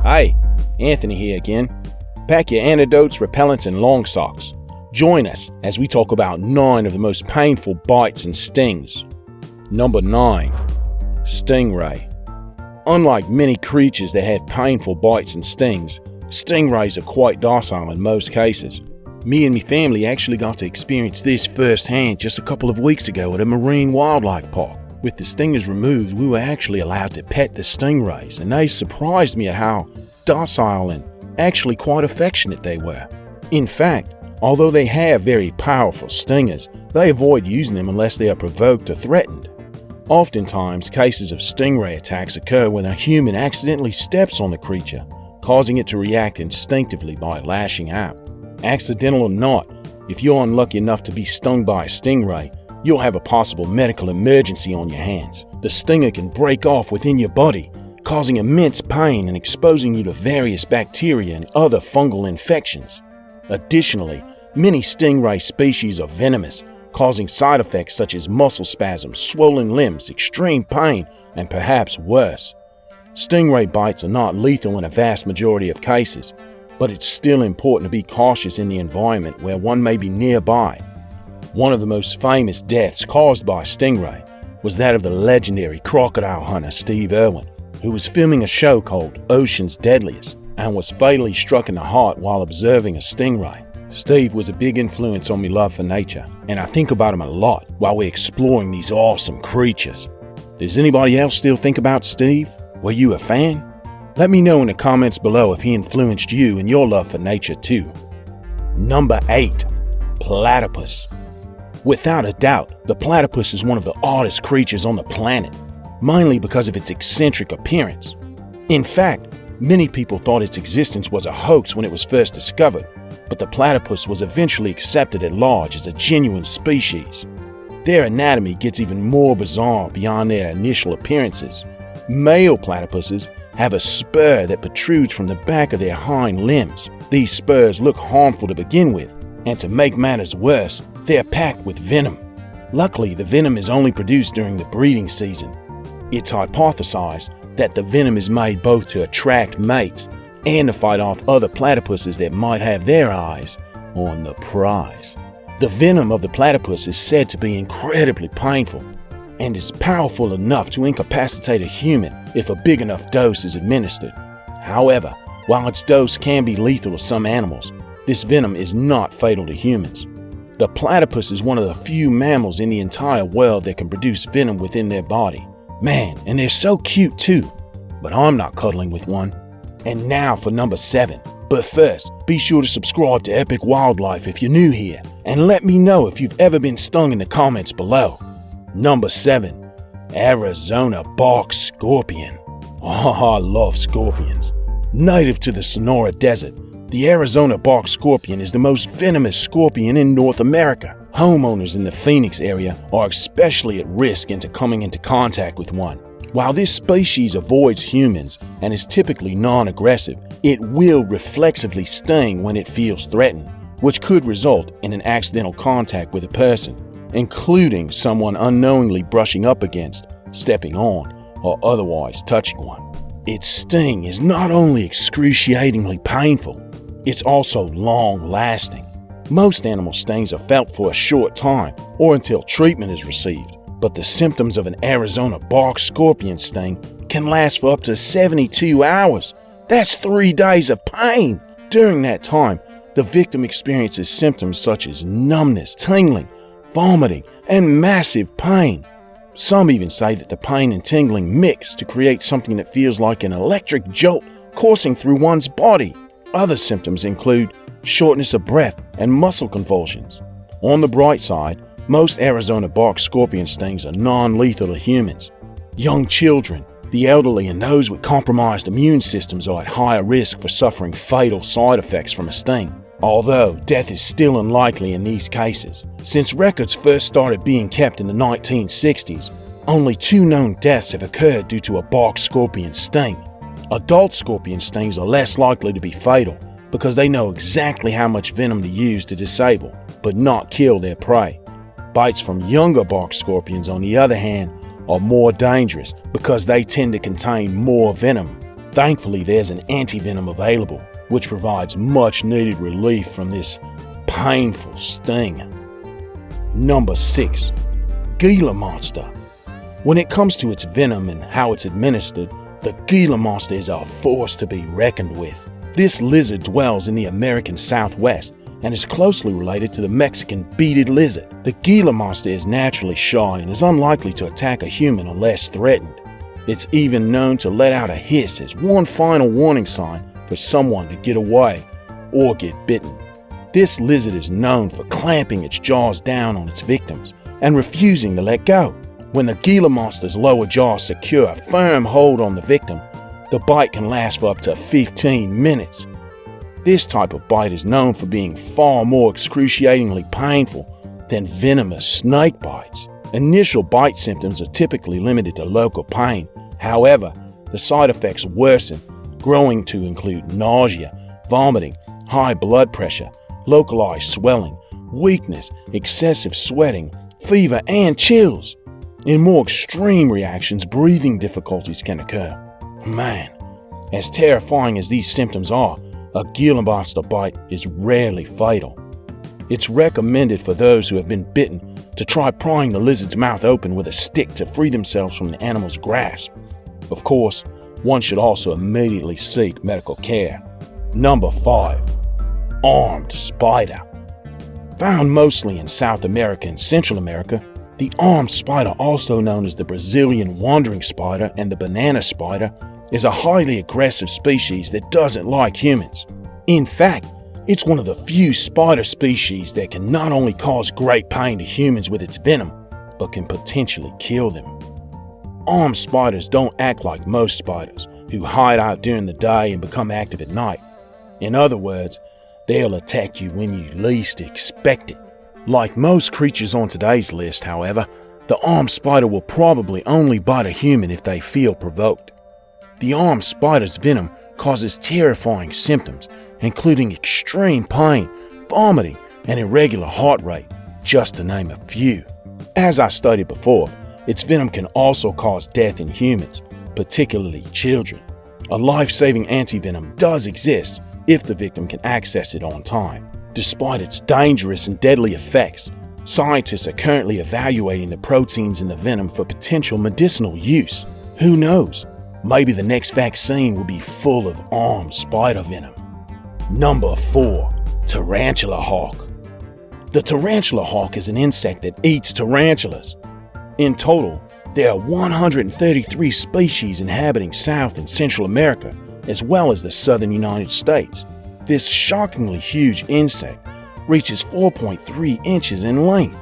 Hi, Anthony here again. Pack your antidotes, repellents, and long socks. Join us as we talk about 9 of the most painful bites and stings. Number 9. Stingray. Unlike many creatures that have painful bites and stings, stingrays are quite docile in most cases. Me and my family actually got to experience this firsthand just a couple of weeks ago at a marine wildlife park. With the stingers removed, we were actually allowed to pet the stingrays, and they surprised me at how docile and actually quite affectionate they were. In fact, although they have very powerful stingers, they avoid using them unless they are provoked or threatened. Oftentimes, cases of stingray attacks occur when a human accidentally steps on the creature, causing it to react instinctively by lashing out. Accidental or not, if you're unlucky enough to be stung by a stingray, you'll have a possible medical emergency on your hands. The stinger can break off within your body, causing immense pain and exposing you to various bacteria and other fungal infections. Additionally, many stingray species are venomous, causing side effects such as muscle spasms, swollen limbs, extreme pain, and perhaps worse. Stingray bites are not lethal in a vast majority of cases, but it's still important to be cautious in the environment where one may be nearby. One of the most famous deaths caused by stingray was that of the legendary crocodile hunter Steve Irwin, who was filming a show called Ocean's Deadliest and was fatally struck in the heart while observing a stingray. Steve was a big influence on my love for nature, and I think about him a lot while we're exploring these awesome creatures. Does anybody else still think about Steve? Were you a fan? Let me know in the comments below if he influenced you in your love for nature too. Number 8. Platypus. Without a doubt, the platypus is one of the oddest creatures on the planet, mainly because of its eccentric appearance. In fact, many people thought its existence was a hoax when it was first discovered, but the platypus was eventually accepted at large as a genuine species. Their anatomy gets even more bizarre beyond their initial appearances. Male platypuses have a spur that protrudes from the back of their hind limbs. These spurs look harmful to begin with, and to make matters worse, they're packed with venom. Luckily, the venom is only produced during the breeding season. It's hypothesized that the venom is made both to attract mates and to fight off other platypuses that might have their eyes on the prize. The venom of the platypus is said to be incredibly painful and is powerful enough to incapacitate a human if a big enough dose is administered. However, while its dose can be lethal to some animals, this venom is not fatal to humans. The platypus is one of the few mammals in the entire world that can produce venom within their body. Man, and they're so cute too. But I'm not cuddling with one. And now for number 7. But first, be sure to subscribe to Epic Wildlife if you're new here, and let me know if you've ever been stung in the comments below. Number 7. Arizona bark scorpion. Oh, I love scorpions. Native to the Sonoran Desert, the Arizona bark scorpion is the most venomous scorpion in North America. Homeowners in the Phoenix area are especially at risk into coming into contact with one. While this species avoids humans and is typically non-aggressive, it will reflexively sting when it feels threatened, which could result in an accidental contact with a person, including someone unknowingly brushing up against, stepping on, or otherwise touching one. Its sting is not only excruciatingly painful, it's also long-lasting. Most animal stings are felt for a short time or until treatment is received, but the symptoms of an Arizona bark scorpion sting can last for up to 72 hours. That's 3 days of pain. During that time, the victim experiences symptoms such as numbness, tingling, vomiting, and massive pain. Some even say that the pain and tingling mix to create something that feels like an electric jolt coursing through one's body. Other symptoms include shortness of breath and muscle convulsions. On the bright side, most Arizona bark scorpion stings are non-lethal to humans. Young children, the elderly, and those with compromised immune systems are at higher risk for suffering fatal side effects from a sting, although death is still unlikely in these cases. Since records first started being kept in the 1960s, only 2 known deaths have occurred due to a bark scorpion sting. Adult scorpion stings are less likely to be fatal because they know exactly how much venom to use to disable, but not kill their prey. Bites from younger bark scorpions, on the other hand, are more dangerous because they tend to contain more venom. Thankfully, there's an antivenom available, which provides much needed relief from this painful sting. Number 6. Gila Monster. When it comes to its venom and how it's administered, the Gila Monster is a force to be reckoned with. This lizard dwells in the American Southwest and is closely related to the Mexican beaded lizard. The Gila Monster is naturally shy and is unlikely to attack a human unless threatened. It's even known to let out a hiss as one final warning sign for someone to get away or get bitten. This lizard is known for clamping its jaws down on its victims and refusing to let go. When the Gila Monster's lower jaws secure a firm hold on the victim, the bite can last for up to 15 minutes. This type of bite is known for being far more excruciatingly painful than venomous snake bites. Initial bite symptoms are typically limited to local pain. However, the side effects worsen, growing to include nausea, vomiting, high blood pressure, localized swelling, weakness, excessive sweating, fever, and chills. In more extreme reactions, breathing difficulties can occur. Man, as terrifying as these symptoms are, a Gila Monster bite is rarely fatal. It's recommended for those who have been bitten to try prying the lizard's mouth open with a stick to free themselves from the animal's grasp. Of course, one should also immediately seek medical care. Number 5. Armed spider. Found mostly in South America and Central America, the armed spider, also known as the Brazilian wandering spider and the banana spider, is a highly aggressive species that doesn't like humans. In fact, it's one of the few spider species that can not only cause great pain to humans with its venom, but can potentially kill them. Armed spiders don't act like most spiders, who hide out during the day and become active at night. In other words, they'll attack you when you least expect it. Like most creatures on today's list, however, the armed spider will probably only bite a human if they feel provoked. The armed spider's venom causes terrifying symptoms, including extreme pain, vomiting, and irregular heart rate, just to name a few. As I stated before, its venom can also cause death in humans, particularly children. A life-saving antivenom does exist if the victim can access it on time. Despite its dangerous and deadly effects, scientists are currently evaluating the proteins in the venom for potential medicinal use. Who knows? Maybe the next vaccine will be full of armed spider venom. Number 4. Tarantula Hawk. The Tarantula Hawk is an insect that eats tarantulas. In total, there are 133 species inhabiting South and Central America, as well as the southern United States. This shockingly huge insect reaches 4.3 inches in length.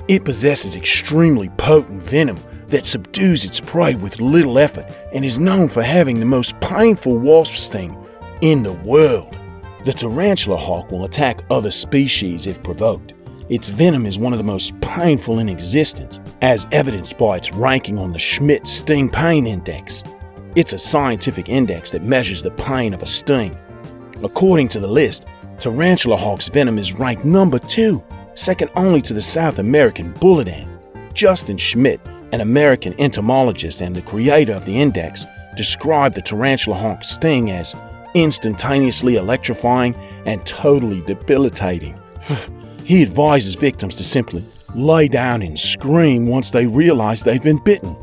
It possesses extremely potent venom that subdues its prey with little effort and is known for having the most painful wasp sting in the world. The tarantula hawk will attack other species if provoked. Its venom is one of the most painful in existence, as evidenced by its ranking on the Schmidt Sting Pain Index. It's a scientific index that measures the pain of a sting. According to the list, tarantula hawk's venom is ranked number 2, second only to the South American bullet ant. Justin Schmidt, an American entomologist and the creator of the index, described the tarantula hawk sting as instantaneously electrifying and totally debilitating. He advises victims to simply lay down and scream once they realize they've been bitten.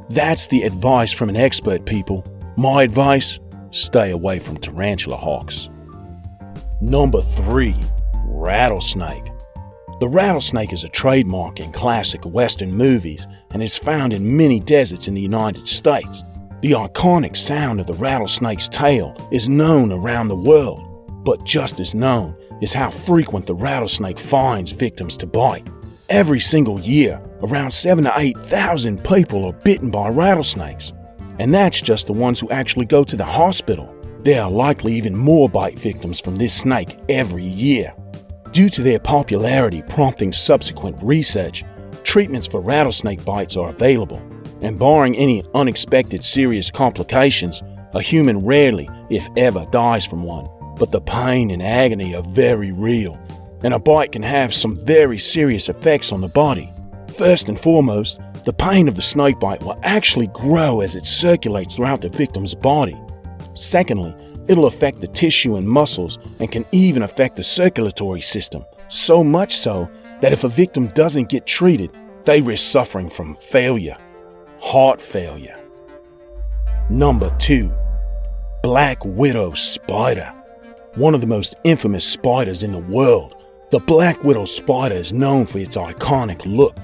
That's the advice from an expert, people. My advice: stay away from tarantula hawks. Number 3. Rattlesnake. The rattlesnake is a trademark in classic Western movies and is found in many deserts in the United States. The iconic sound of the rattlesnake's tail is known around the world, but just as known is how frequent the rattlesnake finds victims to bite. Every single year, around 7,000 to 8,000 people are bitten by rattlesnakes, and that's just the ones who actually go to the hospital. There are likely even more bite victims from this snake every year. Due to their popularity prompting subsequent research, treatments for rattlesnake bites are available, and barring any unexpected serious complications, a human rarely, if ever, dies from one. But the pain and agony are very real, and a bite can have some very serious effects on the body. First and foremost, the pain of the snake bite will actually grow as it circulates throughout the victim's body. Secondly, it'll affect the tissue and muscles and can even affect the circulatory system, so much so that if a victim doesn't get treated, they risk suffering from failure, heart failure. Number 2. Black widow spider. One of the most infamous spiders in the world. The black widow spider is known for its iconic look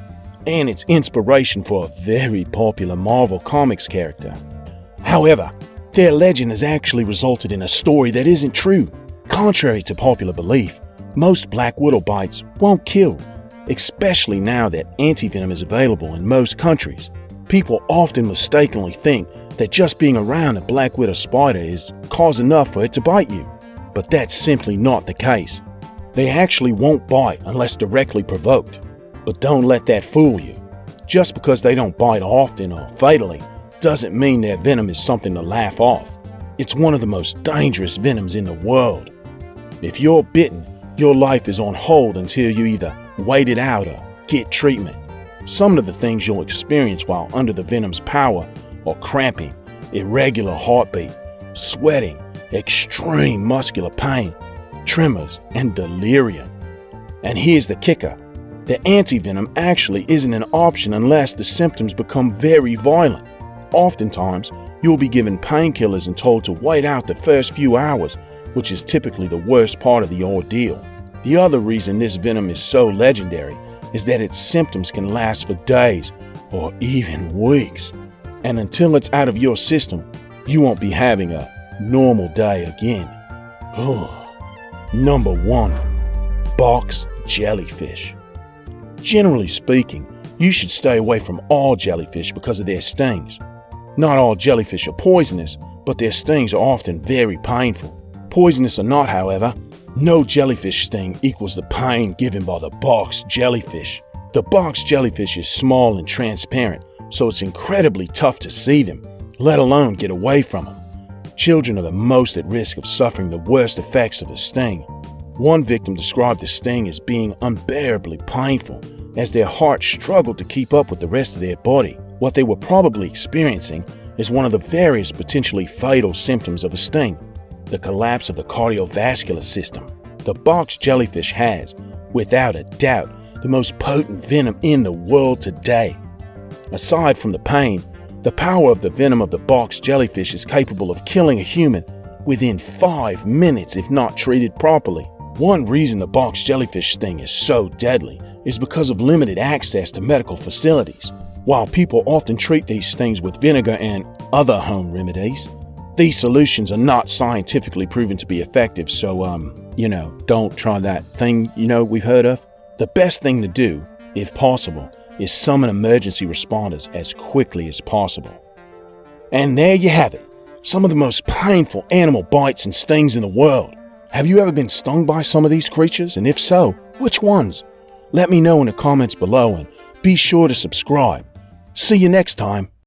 and its inspiration for a very popular Marvel Comics character. However, their legend has actually resulted in a story that isn't true. Contrary to popular belief, most black widow bites won't kill, especially now that antivenom is available in most countries. People often mistakenly think that just being around a black widow spider is cause enough for it to bite you, but that's simply not the case. They actually won't bite unless directly provoked, but don't let that fool you. Just because they don't bite often or fatally doesn't mean their venom is something to laugh off. It's one of the most dangerous venoms in the world. If you're bitten, your life is on hold until you either wait it out or get treatment. Some of the things you'll experience while under the venom's power are cramping, irregular heartbeat, sweating, extreme muscular pain, tremors, and delirium. And here's the kicker. The antivenom actually isn't an option unless the symptoms become very violent. Oftentimes, you'll be given painkillers and told to wait out the first few hours, which is typically the worst part of the ordeal. The other reason this venom is so legendary is that its symptoms can last for days or even weeks. And until it's out of your system, you won't be having a normal day again. Number 1. Box jellyfish. Generally speaking, you should stay away from all jellyfish because of their stings. Not all jellyfish are poisonous, but their stings are often very painful. Poisonous or not, however, no jellyfish sting equals the pain given by the box jellyfish. The box jellyfish is small and transparent, so it's incredibly tough to see them, let alone get away from them. Children are the most at risk of suffering the worst effects of the sting. One victim described the sting as being unbearably painful, as their heart struggled to keep up with the rest of their body. What they were probably experiencing is one of the various potentially fatal symptoms of a sting, the collapse of the cardiovascular system. The box jellyfish has, without a doubt, the most potent venom in the world today. Aside from the pain, the power of the venom of the box jellyfish is capable of killing a human within 5 minutes if not treated properly. One reason the box jellyfish sting is so deadly is because of limited access to medical facilities. While people often treat these stings with vinegar and other home remedies, these solutions are not scientifically proven to be effective, so, don't try that thing, we've heard of. The best thing to do, if possible, is summon emergency responders as quickly as possible. And there you have it, some of the most painful animal bites and stings in the world. Have you ever been stung by some of these creatures? And if so, which ones? Let me know in the comments below and be sure to subscribe. See you next time.